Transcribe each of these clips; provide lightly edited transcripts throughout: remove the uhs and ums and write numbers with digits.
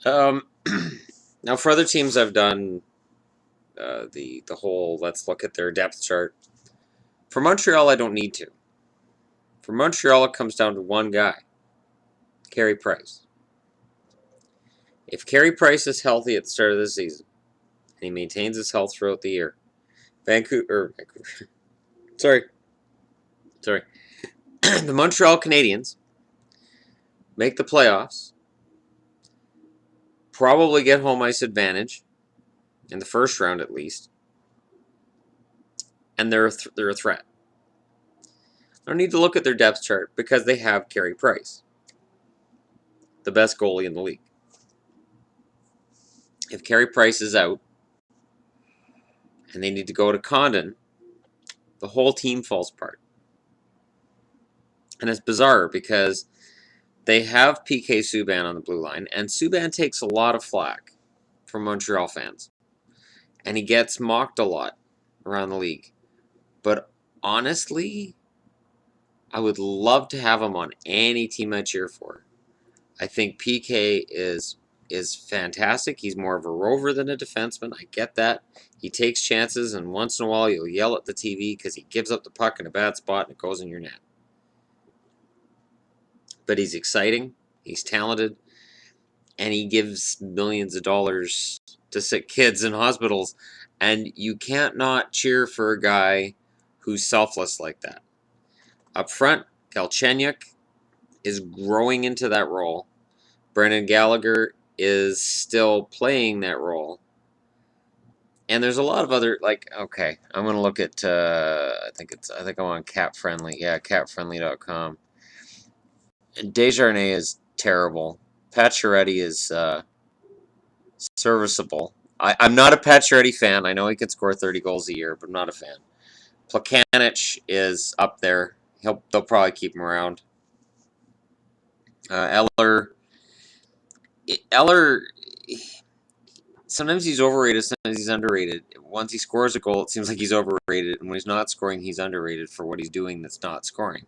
Um, now, for other teams, I've done the whole let's look at their depth chart. For Montreal, I don't need to. For Montreal, it comes down to one guy, Carey Price. If Carey Price is healthy at the start of the season, and he maintains his health throughout the year, Vancouver, sorry, the Montreal Canadiens make the playoffs, probably get home ice advantage in the first round at least, and they're a threat. I don't need to look at their depth chart because they have Carey Price, the best goalie in the league. If Carey Price is out and they need to go to Condon, the whole team falls apart. And it's bizarre because they have PK Subban on the blue line, and Subban takes a lot of flack from Montreal fans. And he gets mocked a lot around the league. But honestly, I would love to have him on any team I cheer for. I think PK is fantastic. He's more of a rover than a defenseman. I get that. He takes chances, and once in a while you'll yell at the TV because he gives up the puck in a bad spot and it goes in your net. But he's exciting, he's talented, and he gives millions of dollars to sick kids in hospitals. And you can't not cheer for a guy who's selfless like that. Up front, Galchenyuk is growing into that role. Brendan Gallagher is still playing that role. And there's a lot of other, okay, I'm going to look at, I think I'm on Cap Friendly. Yeah, capfriendly.com. And Desjardins is terrible. Pacioretty is serviceable. I'm not a Pacioretty fan. I know he can score 30 goals a year, but I'm not a fan. Plekanec is up there. They'll probably keep him around. Eller, sometimes he's overrated, sometimes he's underrated. Once he scores a goal, it seems like he's overrated, and when he's not scoring, he's underrated for what he's doing that's not scoring.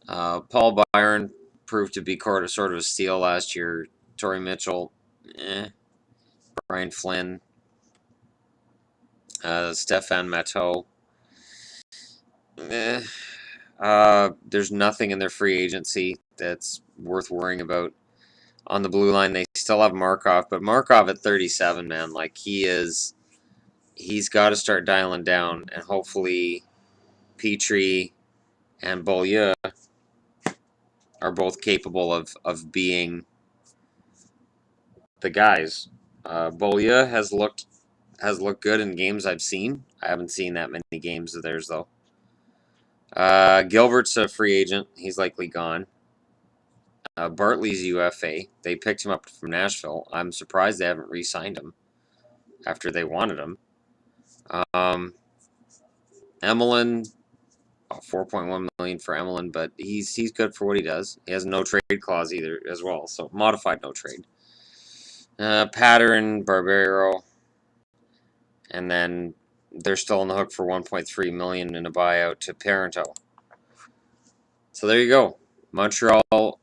Paul Byron proved to be sort of a steal last year. Torrey Mitchell, Brian Flynn, Stefan Matteau. There's nothing in their free agency that's worth worrying about. On the blue line, they still have Markov, but Markov at 37, man, he's got to start dialing down, and hopefully Petrie and Beaulieu are both capable of being the guys. Beaulieu has looked good in games I've seen. I haven't seen that many games of theirs though. Gilbert's a free agent. He's likely gone. Bartley's UFA. They picked him up from Nashville. I'm surprised they haven't re-signed him after they wanted him. Emelin, $4.1 million for Emelin, but he's good for what he does. He has no trade clause either as well, so modified no trade. Pattern, Barbero, and then they're still on the hook for $1.3 million in a buyout to Parento. So there you go. Montreal,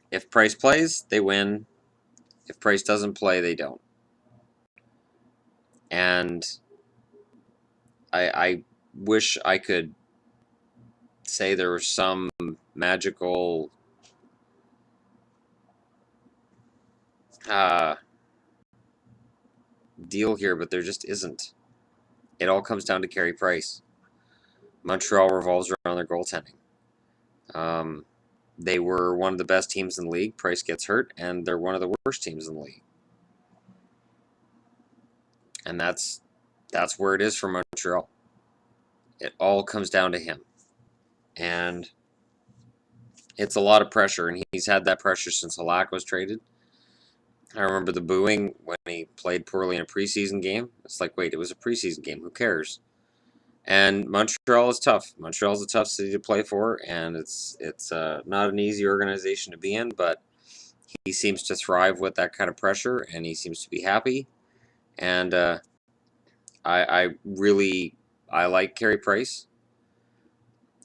if Price plays, they win. If Price doesn't play, they don't. And I wish I could say there was some magical deal here, but there just isn't. It all comes down to Carey Price. Montreal revolves around their goaltending. They were one of the best teams in the league. Price gets hurt, and they're one of the worst teams in the league. And that's where it is for Montreal. It all comes down to him. And it's a lot of pressure, and he's had that pressure since Halak was traded. I remember the booing when he played poorly in a preseason game. It's like, wait, it was a preseason game. Who cares? And Montreal is tough. Montreal's a tough city to play for, and it's not an easy organization to be in, but he seems to thrive with that kind of pressure, and he seems to be happy. And I like Carey Price.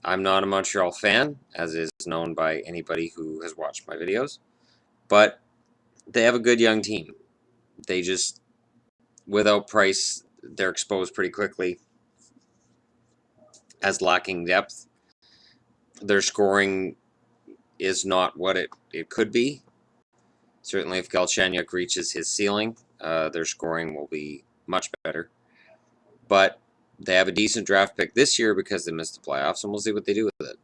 I'm not a Montreal fan, as is known by anybody who has watched my videos, but they have a good young team. They just, without Price, they're exposed pretty quickly as lacking depth. Their scoring is not what it could be. Certainly, if Galchenyuk reaches his ceiling, their scoring will be much better. But they have a decent draft pick this year because they missed the playoffs, and we'll see what they do with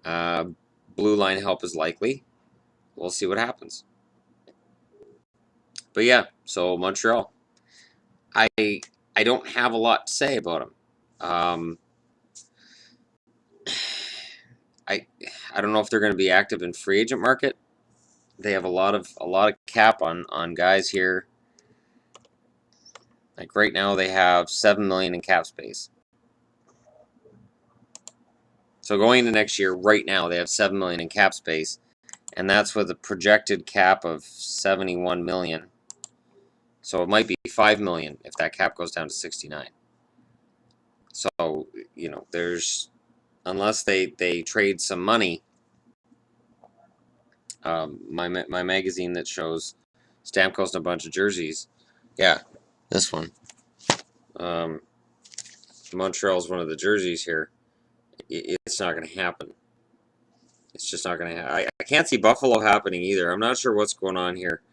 it. Blue line help is likely. We'll see what happens. But yeah, so Montreal. I don't have a lot to say about them. I don't know if they're going to be active in free agent market. They have a lot of cap on guys here. Like right now, they have $7 million in cap space. So going into next year, right now they have $7 million in cap space, and that's with a projected cap of $71 million. So it might be $5 million if that cap goes down to 69. So there's, unless they trade some money. My magazine that shows Stamkos and a bunch of jerseys. Yeah, this one. Montreal's one of the jerseys here. It's not going to happen. It's just not going to happen. I can't see Buffalo happening either. I'm not sure what's going on here.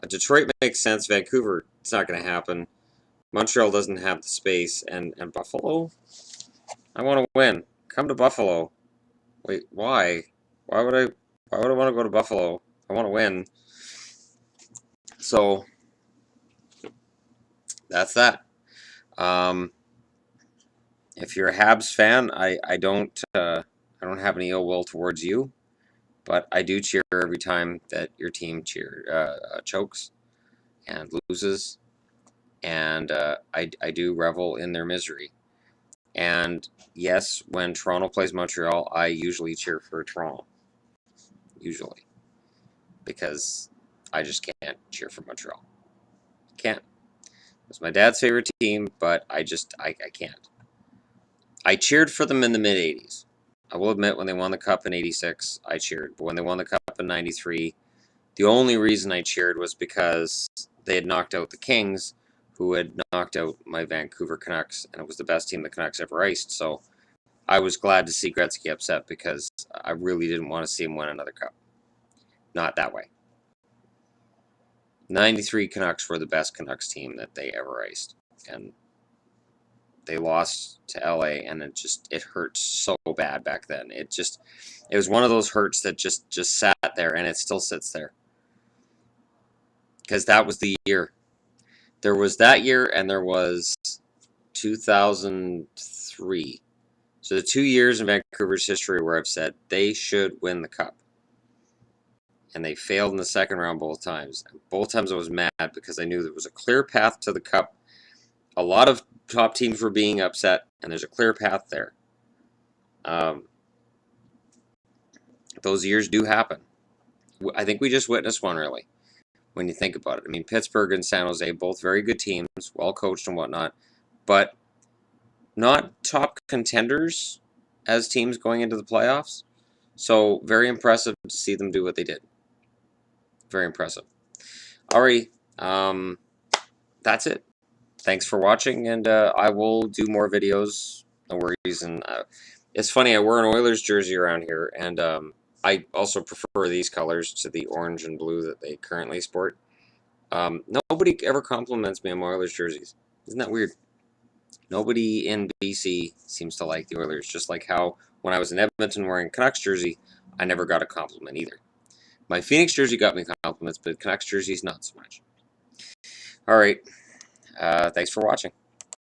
Detroit makes sense. Vancouver, it's not going to happen. Montreal doesn't have the space. And Buffalo? I want to win. Come to Buffalo. Wait, why? Why would I want to go to Buffalo? I want to win. So that's that. If you're a Habs fan, I don't have any ill will towards you, but I do cheer every time that your team chokes and loses, and I do revel in their misery. And yes, when Toronto plays Montreal, I usually cheer for Toronto. Usually, because I just can't cheer for Montreal. Can't. It's my dad's favorite team, but I can't. I cheered for them in the mid-'80s. I will admit, when they won the Cup in '86, I cheered. But when they won the Cup in '93, the only reason I cheered was because they had knocked out the Kings, who had knocked out my Vancouver Canucks, and it was the best team the Canucks ever iced. So I was glad to see Gretzky upset because I really didn't want to see him win another Cup. Not that way. '93 Canucks were the best Canucks team that they ever iced. And they lost to LA, and it hurt so bad back then. It was one of those hurts that just sat there, and it still sits there. Because that was the year. There was that year, and there was 2003. So the 2 years in Vancouver's history where I've said they should win the Cup. And they failed in the second round both times. And both times I was mad because I knew there was a clear path to the Cup. A lot of top teams were being upset, and there's a clear path there. Those years do happen. I think we just witnessed one, really, when you think about it. I mean, Pittsburgh and San Jose, both very good teams, well coached and whatnot, but not top contenders as teams going into the playoffs. So very impressive to see them do what they did. Very impressive. Alrighty, that's it. Thanks for watching, and I will do more videos. No worries. And it's funny, I wear an Oilers jersey around here, and I also prefer these colors to the orange and blue that they currently sport. Nobody ever compliments me on my Oilers jerseys. Isn't that weird? Nobody in BC seems to like the Oilers, just like how when I was in Edmonton wearing Canucks jersey, I never got a compliment either. My Phoenix jersey got me compliments, but Canucks jerseys not so much. All right. Thanks for watching.